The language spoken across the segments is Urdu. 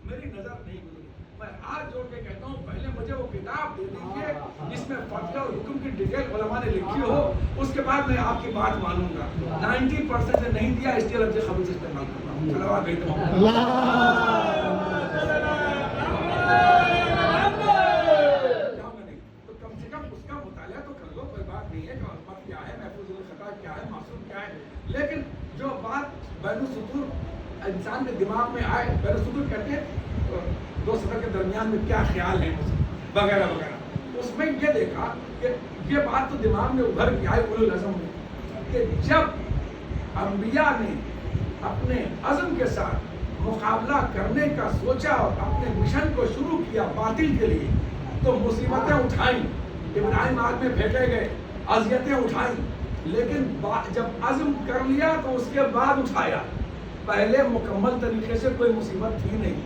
میری نظر نہیں گزری. میں ہاتھ جوڑ کے کہتا ہوں پہلے مجھے وہ کتاب دے دیجیے جس میں فتویٰ اور حکم کی ڈیٹیل علماء نے لکھی ہو, اس کے بعد میں آپ کی بات مانوں گا. 90% نے نہیں دیا, اس لیے لفظ خبیث استعمال کر رہا ہوں. صلوات بھیجتا ہوں. تو کم سے کم اس کا مطالعہ تو کر لو, کوئی بات نہیں ہے کہ عصمت کیا ہے, محفوظ الخطا کیا ہے, معصوم کیا ہے. لیکن جو بات بین السطور انسان کے دماغ میں آئے, بین السطور کہتے ہیں دو سطر کے درمیان میں کیا خیال ہے وغیرہ وغیرہ, اس میں یہ دیکھا کہ یہ بات تو دماغ میں ابھر کے آئی اولو العزم میں کہ جب انبیاء نے اپنے عزم کے ساتھ مقابلہ کرنے کا سوچا اور اپنے مشن کو شروع کیا باطل کے لیے, تو مصیبتیں اٹھائیں, ابراہیم آگ میں پھینکے گئے, اذیتیں اٹھائیں, لیکن جب عزم کر لیا تو اس کے بعد اٹھایا. پہلے مکمل طریقے سے کوئی مصیبت تھی نہیں,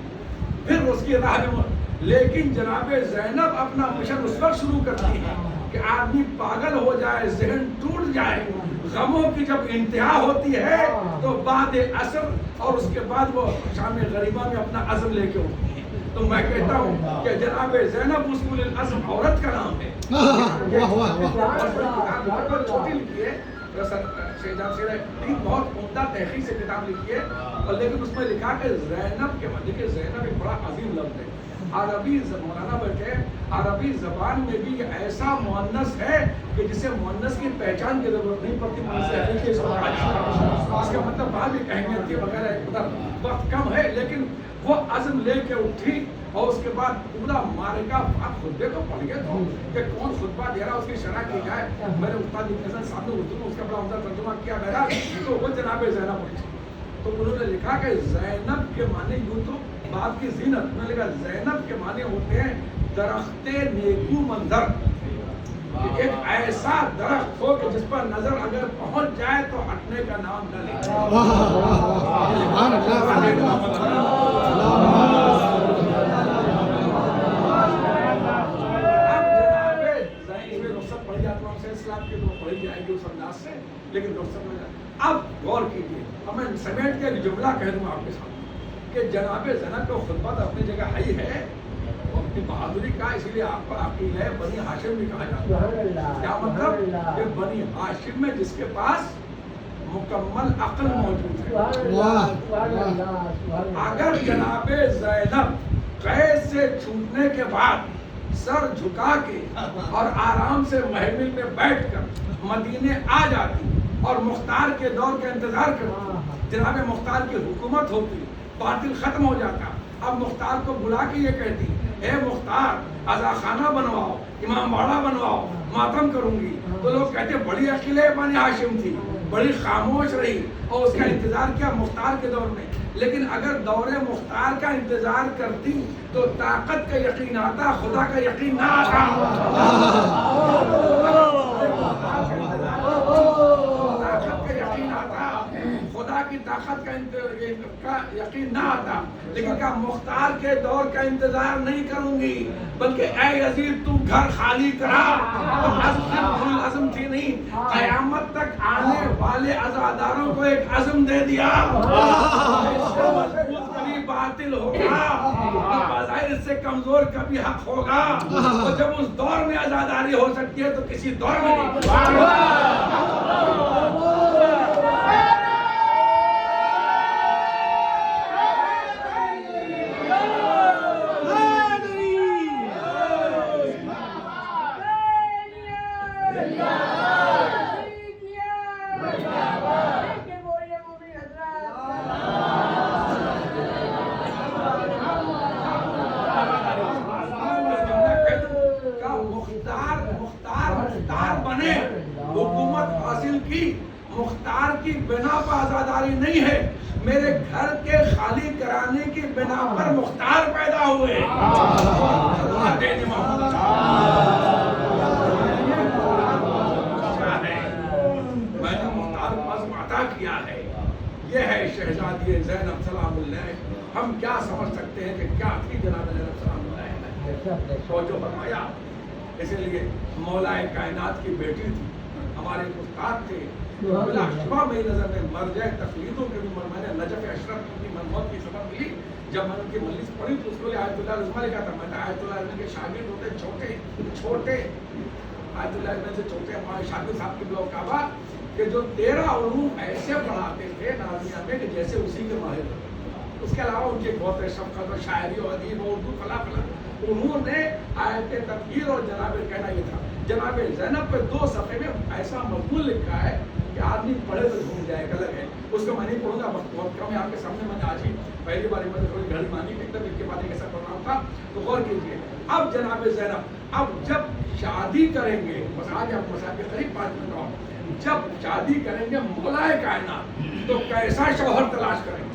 پھر اس کی راہ میں. لیکن جناب زینب اپنا مشن اس وقت شروع کرتی ہے کہ آدمی پاگل ہو جائے, ذہن ٹوٹ جائے, غموں کی جب انتہا ہوتی ہے تو بعد عصر اور اس کے بعد وہ شام غریبہ میں اپنا عزم لے کے اٹھتی ہے. تو میں کہتا ہوں کہ جناب زینب مسکول العزم عورت کا نام ہے. چھوٹی لکھی ہے, بہت عمدہ تحقیق سے کتاب لکھی ہے, اور لیکن اس میں لکھا کہ زینب کے معنی کہ زینب ایک بڑا عظیم لفظ ہے. عربی مولانا بیٹھے عربی زبان میں بھی یہ ایسا مؤنث ہے کہ جسے مؤنث کی پہچان کی ضرورت نہیں پڑتی. اس کا مطلب بعد ایک اہمیت کے بغیر وقت کم ہے, لیکن وہ عزم لے کے اٹھی اور اس کے بعد پورا مارکا. آپ خطبے کو پڑھ گئے تو کہ کون خطبہ دے رہا اس کی شرح کی جائے. میرے استاد ابن حسن صاحب نے اردو میں اس کا بڑا عمدہ ترجمہ کیا میرا, تو وہ جناب زینب پڑھی. تو انہوں نے لکھا کہ زینب کے معنی یوں تو باپ کی زینت, انہوں نے لکھا زینب کے معنی ہوتے ہیں درخت نیکو منظر. ایک ایسا درخت ہو کہ جس پر نظر اگر پہنچ جائے تو ہٹنے کا نام نہ لے. پڑھی جائے گی اس انداز سے, لیکن اب غور کیجیے. اب میں سمیٹ کے ایک جملہ کہہ دوں آپ کے سامنے کہ جناب زینب کا خطبہ تو اپنی جگہ ہی ہے, اپنی بہادری کا, اس لیے آپ پر عقیل ہے. بنی ہاشم بھی کہا جاتا ہے. کیا مطلب کہ بنی ہاشم میں جس کے پاس مکمل عقل موجود ہے. اگر جناب زینب قید سے چھوٹنے کے بعد سر جھکا کے اور آرام سے محمل میں بیٹھ کر مدینے آ جاتی اور مختار کے دور کا انتظار کرتی, جناب مختار کی حکومت ہوتی, باطل ختم ہو جاتا. اب مختار کو بلا کے یہ کہتی, اے مختار عزا خانہ بنواؤ, امام باڑہ بنواؤ, ماتم کروں گی. تو لوگ کہتے بڑی عقیل بنی ہاشم تھی, بڑی خاموش رہی اور اس کا انتظار کیا مختار کے دور میں. لیکن اگر دور مختار کا انتظار کرتی تو طاقت کا یقین آتا, خدا کا یقین نہ آتا. طاقت کا یقین آتا, خدا کی طاقت کا یقین نہ آتا. لیکن کہا مختار کے دور کا انتظار نہیں کروں گی, بلکہ اے یزید تو گھر خالی کرا. عزم تھی نہیں, قیامت تک آنے والے عزاداروں کو ایک عزم دے دیا. کبھی باطل ہوگا, بظاہر اس سے کمزور کبھی حق ہوگا. تو جب اس دور میں عزاداری ہو سکتی ہے تو کسی دور میں نہیں. مختار کی بنا پر آزاداری نہیں ہے, میرے گھر کے خالی کرانے کی بنا پر مختار پیدا ہوئے. میں نے مختار کو عزم عطا کیا ہے. یہ ہے شہزادی زینب سلام اللہ. ہم کیا سمجھ سکتے ہیں کہ کیا تھی جناب زینب سلام اللہ. سوچو فرمایا, اسی لیے مولا کائنات کی بیٹی تھی, ہمارے استاد تھے, بلا شبہ میری نظر میں مر جائے تقلیدوں کے بھی مر. میں نے نجف اشرف کی موت کی خبر ملی جب میں نے ان کی مجلس پڑھی تو اس کو آیت اللہ رضوان لکھا تھا. میں نے آیت اللہ رضوان کے شاگرد ہوتے چھوٹے آیت اللہ رضوان سے چھوٹے ہمارے شاگرد صاحب کی بلاک کعبہ کہ جو 13 علوم ایسے پڑھاتے تھے نازیہ میں کہ جیسے اسی کے ماہر تھے. اس کے علاوہ ان کے بہت شفقت اور شاعری و ادیب و اردو فلاں. انہوں نے آیت تطہیر اور جناب کہنا یہ تھا جناب زینب پہ 2 صفحے میں ایسا مضمون لکھا ہے کہ آدمی پڑھے تو گھوم جائے. الگ ہے اس کو میں نہیں پڑھوں گا, وقت بہت کم ہے آپ کے سامنے. میں نے آج ہی پہلی بار میں تھوڑی گھڑی مانی ایک دم ایک کے بعد ایک ایسا پروگرام تھا تو غور کیجیے. اب جناب زینب اب جب شادی کریں گے, بس آج آپ مسائل کے قریب 5 منٹ اور, جب شادی کریں گے مولا کائنات تو کیسا شوہر تلاش کریں گے,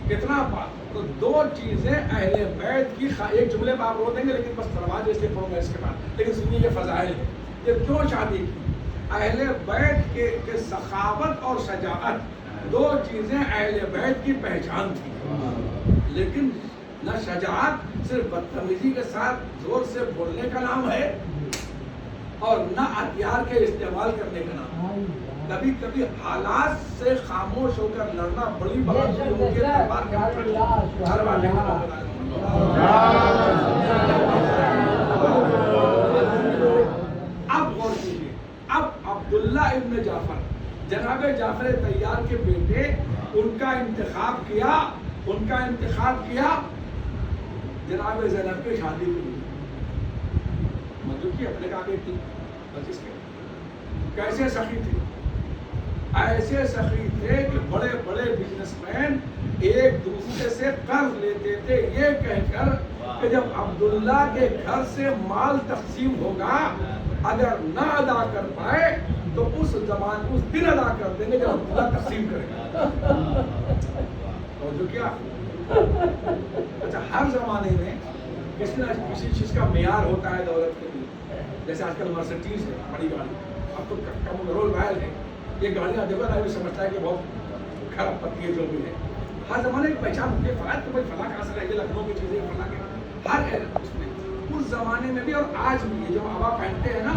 کتنا بات. تو 2 چیزیں اہل بیت کی ایک جملے میں آپ رو دیں گے لیکن بس دروازے اس لیے پڑھوں گا اس کے بعد. لیکن سنیے یہ فضائل ہے کہ کیوں شادی کی. اہل بیت کے سخاوت اور شجاعت 2 چیزیں اہل بیت کی پہچان تھی. لیکن نہ شجاعت صرف بدتمیزی کے ساتھ زور سے بولنے کا نام ہے اور نہ ہتھیار کے استعمال کرنے کا نام. کبھی کبھی حالات سے خاموش ہو کر لڑنا بڑی بات ہے. اب غور کیجیے, اب عبداللہ ابن جعفر جناب جعفر طیار کے بیٹے, ان کا انتخاب کیا جناب زینب کی شادی کے لیے. مطلب کہ اپنے کا بیٹی بچیس کے کیسے سخی تھے, ایسے سخی تھے کہ بڑے بڑے بزنس مین ایک دوسرے سے قرض لیتے تھے یہ کہہ کر کہ جب عبداللہ کے گھر سے مال تقسیم ہوگا اگر نہ ادا کر پائے تو اس دن ادا کر دیں گے جب عبداللہ تقسیم کرے گا. اور جو کیا اچھا ہر زمانے میں کسی نہ کسی چیز کا معیار ہوتا ہے دولت کے لیے. جیسے آج کل مرسڈیز ہے بڑی گاڑی, اب تو کم رول رائل ہے, یہ گاڑیاں دیکھو نا بھی سمجھتا ہے کہ بہت خراب پتی ہے جو بھی ہے. ہر زمانے کی پہچان ہوتی ہے. فلاں تو بھائی فلاں کہاں سے رہے گی, لکھنؤ کی چیزیں فلاں کے ہر اس میں اس زمانے میں بھی اور آج بھی. یہ جو ہوا پہنتے ہیں نا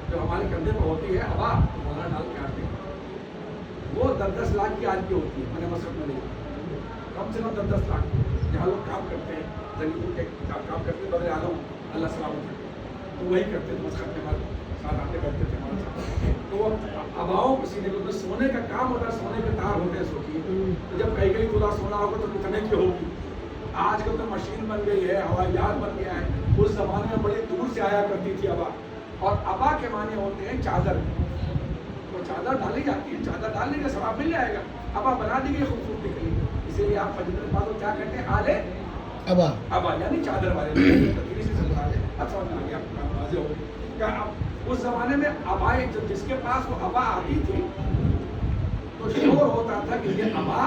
جو ہمارے کندھے پہ ہوتی ہے ہوا مولا ڈال کے آتے ہیں وہ 10-10 لاکھ کی آج کی ہوتی ہے. میں نے مسجد میں دیکھا کم سے کم 10-10 لاکھ جہاں لوگ کام کرتے ہیں زمین کے کام کرتے ہیں بدر عالم اللہ سلامت رکھے تو وہی کرتے تھے. مسجد کے بعد ساتھ آتے کرتے تھے ہمارے ساتھ. تو وہ اباؤں کو سینے کو سونے کا کام ہوتا ہے, سونے کے تار ہوتے ہیں سوچیے. تو جب کہیں تھوڑا سونا ہوگا تو کتنے کی ہوگی. آج کل تو مشین بن گئی ہے, ہوائی جہاز بن گیا ہے. اس زمانے میں بڑی دور سے آیا کرتی تھی ابا, اور ابا کے معنی ہوتے ہیں چادر. وہ چادر ڈالی جاتی ہے, چادر ڈالنے کا ثواب مل جائے گا. ابا بنا دی گئی خوبصورتی کے لیے, اسی لیے آپ فجر کے بعد کیا کہتے ہیں آلے ابا. ابا یعنی چادر والے. اب سمجھ میں آ گیا, آپ کو واضح ہو گیا. اس زمانے میں ابائے جس کے پاس وہ ابا آتی تھی تو شور ہوتا تھا کہ یہ ابا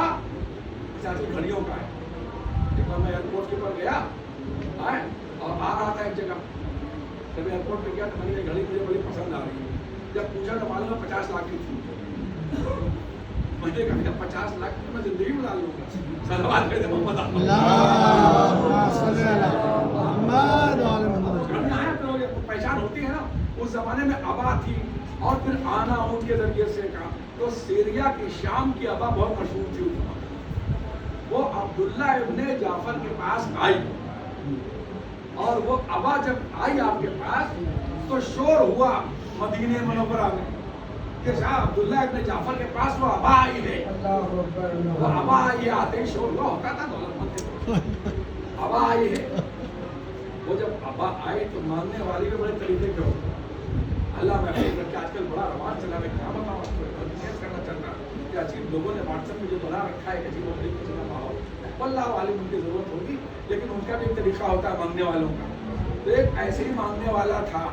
گھڑیوں کا ہے. ایک بار میں ایئرپورٹ کے پر گیا اور آ رہا تھا ایک جگہ, جب ایئرپورٹ پہ گیا تو میں نے گھڑی مجھے بڑی پسند آ رہی ہے. جب پوچھا تو معلوم 50 لاکھ کی تھی. میں نے کہا 50 لاکھ کی میں زندگی میں ڈال لوں گا. صلوات کہتے محمد پہچان ہوتی ہے نا. اس زمانے میں ابا تھی اور پھر آنا اونٹ کے ذریعے سے کہا. تو سیریا کی شام کی ابا بہت مشہور تھی. وہ عبداللہ ابن جعفر کے پاس آئی اور وہ ابا جب آئی آپ کے پاس تو شور ہوا مدینہ منورہ میں کہ صاحب عبداللہ ابن جعفر کے پاس وہ ابا آئی ہے. وہ ابا آئی آتے ہی شور ہوا ہوتا تھا دولت مند ابا آئی ہے. وہ جب ابا آئے تو ماننے والی بھی بڑے طریقے کے ہوتے. اللہ میں کہ آج کل بڑا رواج چلا ہے, کیا بتاؤں آپ کو کرنا چل رہا کہ عجیب لوگوں نے واٹس ایپ میں جو بنا رکھا ہے عجیب و غریب قسم کا ماحول. اللہ عالم ان کی ضرورت ہوگی لیکن ان کا بھی ایک طریقہ ہوتا ہے مانگنے والوں کا. تو ایک ایسے ہی مانگنے والا تھا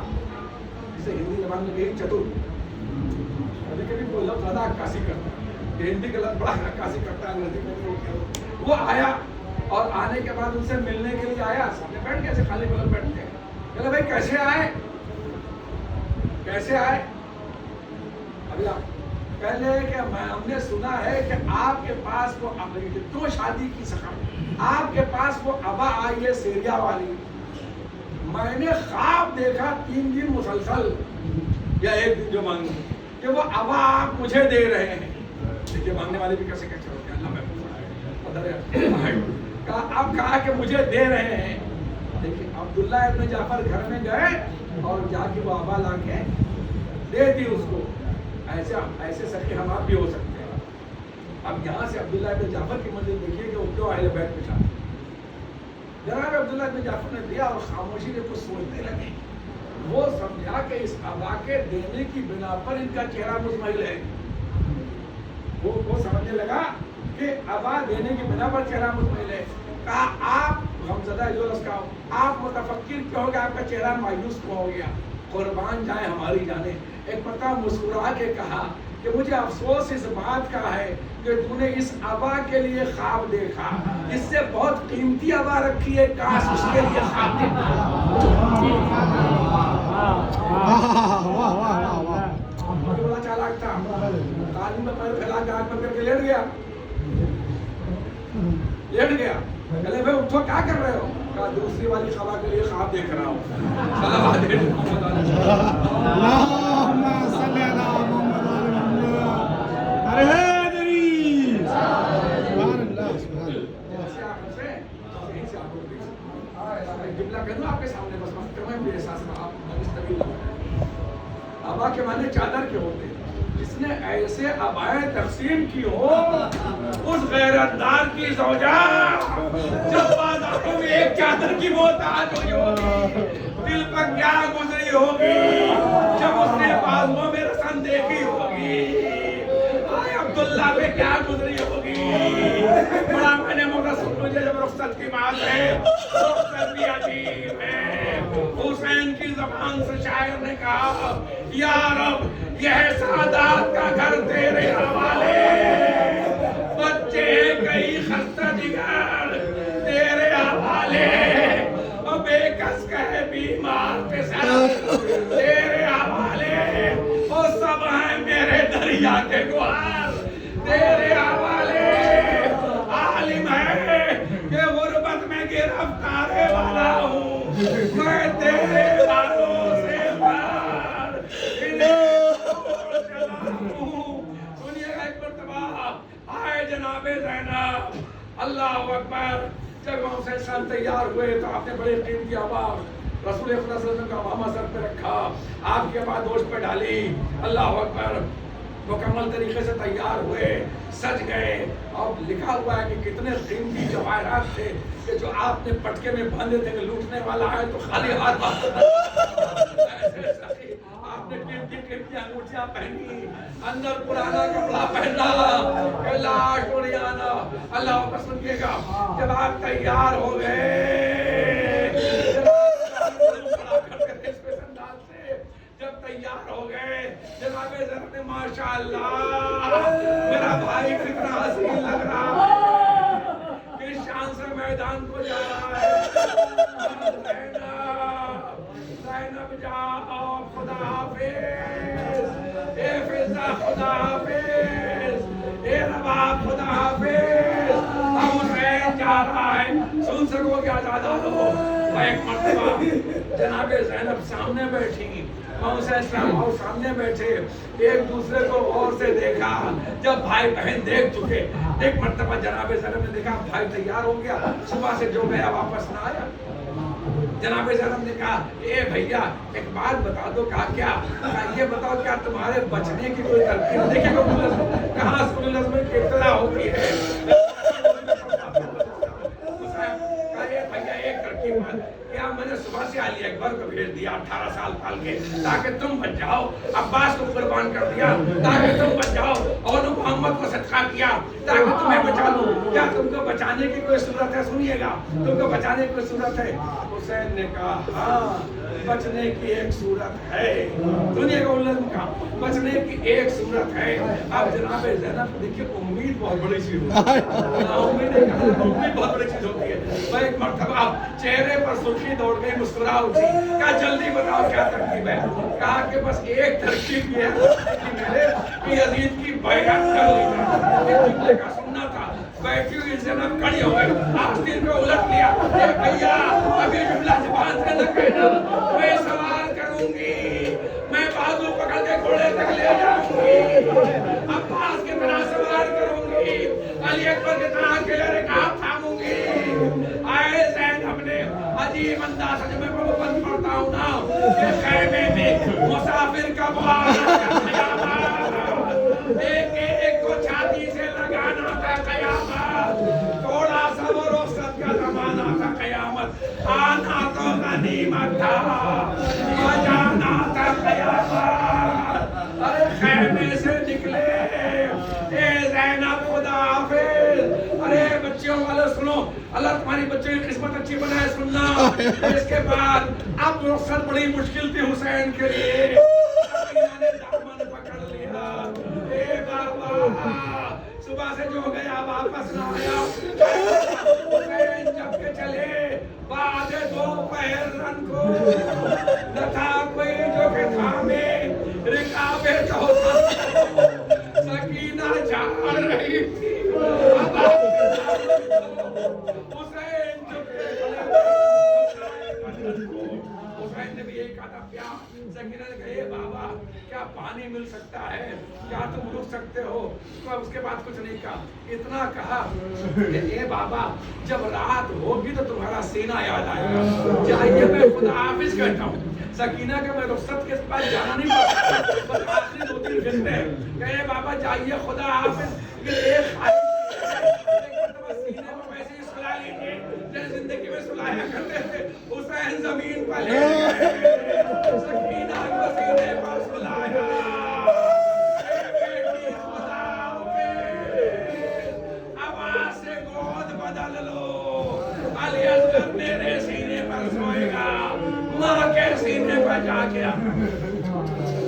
جسے ہندی زبان میں کہیں چتر. کبھی کبھی کوئی لفظ زیادہ عکاسی کرتا ہے, ہندی کا لفظ بڑا عکاسی کرتا ہے انگریزی میں. وہ آیا اور آنے کے بعد ان سے ملنے کے لیے آیا. سامنے بیٹھ کے ایسے خالی بغل بیٹھتے ہیں. چلے بھائی کیسے آئے کیسے آئے. ابھی آپ پہلے کہ ہم نے سنا ہے کہ آپ کے پاس وہ تو شادی کی سکا, آپ کے پاس وہ ابا آئی ہے سیریا والی. میں نے خواب دیکھا 3 دن مسلسل یا 1 دن جو مانگی کہ وہ ابا آپ مجھے دے رہے ہیں. دیکھیے مانگنے والے بھی کیسے کیسے ہوتے ہیں. اللہ اب کہا کہ مجھے دے رہے ہیں. دیکھیے عبداللہ ابن جعفر گھر میں گئے اور جا کے وہ ابا لا کے دے دی اس کو. ایسے سخی ہم آپ بھی ہو سکتے ہیں. اب یہاں سے عبداللہ ابن جعفر کی منزل دیکھیے کہ وہ کیوں اہل بیت میں شامل. جناب عبداللہ ابن جعفر نے دیا اور خاموشی میں کچھ سوچنے لگے. وہ سمجھا کہ اس ابا کے دینے کی بنا پر ان کا چہرہ مطمئن ہے. وہ سمجھنے لگا کہ ابا دینے کی بنا پر چہرہ مطمئن ہے. کہا آپ غمزدہ جولس کا آپ متفکر کیوں ہو گیا, آپ کا چہرہ مایوس کیوں ہو گیا؟ قربان جائے ہماری جانیں. ایک مرتبہ مسکرا کے کہا کہ مجھے افسوس اس بات کا ہے کہ تو نے اس ابا کے لیے خواب دیکھا, اس سے بہت قیمتی ابا رکھی ہے, کاش اس کے لیے خواب دیکھا. بڑا چالاک تھا. تعلیم میں پیر پھیلا کے آنکھ پکڑ کے لیٹ گیا. کہلے بھائی اٹھو, کیا کر رہے ہو؟ کہا دوسری والی خبا کے لیے خواب دیکھ رہا ہوں. جملہ کہہ دوں آپ کے سامنے, بس میں بھی احساس میں آپ ابا کے معنی چادر کے ہوتے ہیں. جس نے ایسے ابائیں تقسیم کی ہو, اس غیرتدار کی زوجہ جب بازاروں میں ایک چادر کی محتاج ہوئی ہوگی, دل پر کیا گزری ہوگی جب اس نے بازوؤں میں رسم دیکھی ہوگی. عبداللہ پہ کیا گزری ہوگی. بڑا میں نے مجھے جب رخصت کی بات ہے, رخصت بھی عجیب ہے. حسین کی زبان سے شاعر نے کہا, یا رب یہ سعادات کا گھر تیرے حوالے, بچے کئی خستہ جگر تیرے حوالے, بے کس کہے بیمار کے سر تیرے حوالے, وہ سب ہیں میرے دریا کے گوہر تیرے حوالے. عالم ہے کہ غربت میں گرفتار والا ہوں, میں تیرے والوں سے پر سنیے گا ایک مرتبہ آئے جناب زینب. اللہ اکبر. جب حسین صاحب تیار ہوئے تو آپ نے بڑے قیمتی آواز رسول خدا صلی اللہ علیہ وسلم کا امامہ سر پہ رکھا, آپ کے بعد دوش پہ ڈالی. اللہ اکبر. مکمل طریقے سے تیار ہوئے, سج گئے. اور لکھا ہوا ہے کہ کتنے قیمتی جواہرات تھے کہ جو آپ نے پٹکے میں باندھے تھے کہ لوٹنے والا آئے تو خالی ہاتھ آپ نے قیمتی انگوٹھیاں پہنی, اندر پرانا کپڑا پہنا کہ لاش اڑیانا. اللہ کو سنیے گا, جب آپ تیار ہو گئے, جب تیار ہو گئے, جناب زینب نے ماشاءاللہ میرا بھائی کتنا حسین لگ رہا ہے, کس شان سے میدان کو جا رہا ہے. زینب جاؤ, خدا حافظ, اے فضا خدا حافظ, اے رباب خدا حافظ. اب حسین جا رہا ہے, سن سکو کیا زیادہ ہو. ایک مرتبہ جناب زینب سامنے بیٹھی, حسین صاحب اور سامنے بیٹھے, ایک دوسرے کو غور سے دیکھا. جب بھائی بہن دیکھ چکے, ایک مرتبہ جناب زینب نے دیکھا بھائی تیار ہو گیا, صبح سے جو گیا واپس نہ آیا. جناب زینب نے کہا, اے بھیا ایک بات بتا دو. کہا یہ بتاؤ کیا تمہارے بچنے کی کوئی ترکیب؟ دیکھیں کہاں سکول نظم کی ابتدا ہوتی ہے. کیا میں نے صبح سے علی اکبر کو بھیج دیا 18 سال پال کے تاکہ تم بچ جاؤ, عباس کو قربان کر دیا تاکہ تم بچ جاؤ, اور محمد کو صدقہ کیا تاکہ تمہیں بچا لوں. کیا تم کو بچانے کی کوئی صورت ہے؟ سنیے گا, تم کو بچانے کی کوئی صورت ہے؟ حسین نے کہا ہاں بچنے کی ایک صورت ہے. سنیے گا, علم کا بچنے کی ایک صورت ہے. اب جناب زینب دیکھیے امید بہت بڑی چیز ہوتی ہے, امید بہت بڑی چیز ہوتی ہے. وہ ایک مرتبہ چہرے پر سرخی دوڑ گئی, مسکرا اٹھی. کہا جلدی بتاؤ کیا ترکیب ہے؟ کہا کہ بس ایک ترکیب یہ ہے کہ یزید کی بیعت کر لی. ایک جملے کا سننا تھا. بیٹھی ہوئی زینب کھڑی ہو گئی, آستین پہ الٹ لیا. اے بھیا ابھی جملہ زبان سے نہ کہنا, میں سوال کروں گی, میں بازو پکڑ کے گھوڑے تک لے جاؤں علی اکبر کے طرح اکیلے رکاب تھاموں گی. آئے زینب نے عجیب انداز سے میں بند پڑھتا ہوں نا کہ خیمے میں مسافر کا ایک ایک کو چھاتی سے لگانا تھا قیامت. تھوڑا سا وہ رخصت کا زمانہ تھا قیامت. آنا تو غنیمت تھا, جانا تھا قیامت. ارے خیمے سے نکلے اے زینب خدا حافظ. ارے بچیوں والے سنو, اللہ تمہاری بچوں کی قسمت اچھی بنائے. سننا اس کے بعد اب رخصت بڑی مشکل تھی حسین کے لیے. سکینہ نے دامن پکڑ لیا. اے بابا صبح سے جو گیا واپس نہ آیا. حسین جب کے چلے بعد دوپہر رن کو نہ تھا کوئی جو کہ تھامے رکابے تو سکینہ جا رہی تھی. حسین نے بھی یہی کہا تھا پیار. سکینہ نے کہا اے بابا کیا پانی مل سکتا ہے, کیا تم رک سکتے ہو؟ اس کے بعد کچھ نہیں کہا, اتنا کہا کہ اے بابا جب رات ہوگی تو تمہارا سینہ یاد آئے گا. چاہیے میں خدا حافظ کہتا ہوں. سکینہ کہ میں رخصت کے پاس جانا نہیں پڑتا, بس آخری 2-3 گھنٹے کہے بابا جائیے خدا حافظ. ایک سینے میں ویسے ہی سلا لیجیے جیسے زندگی میں سلایا کرتے تھے. حسین زمین پر لے گئے. سکینہ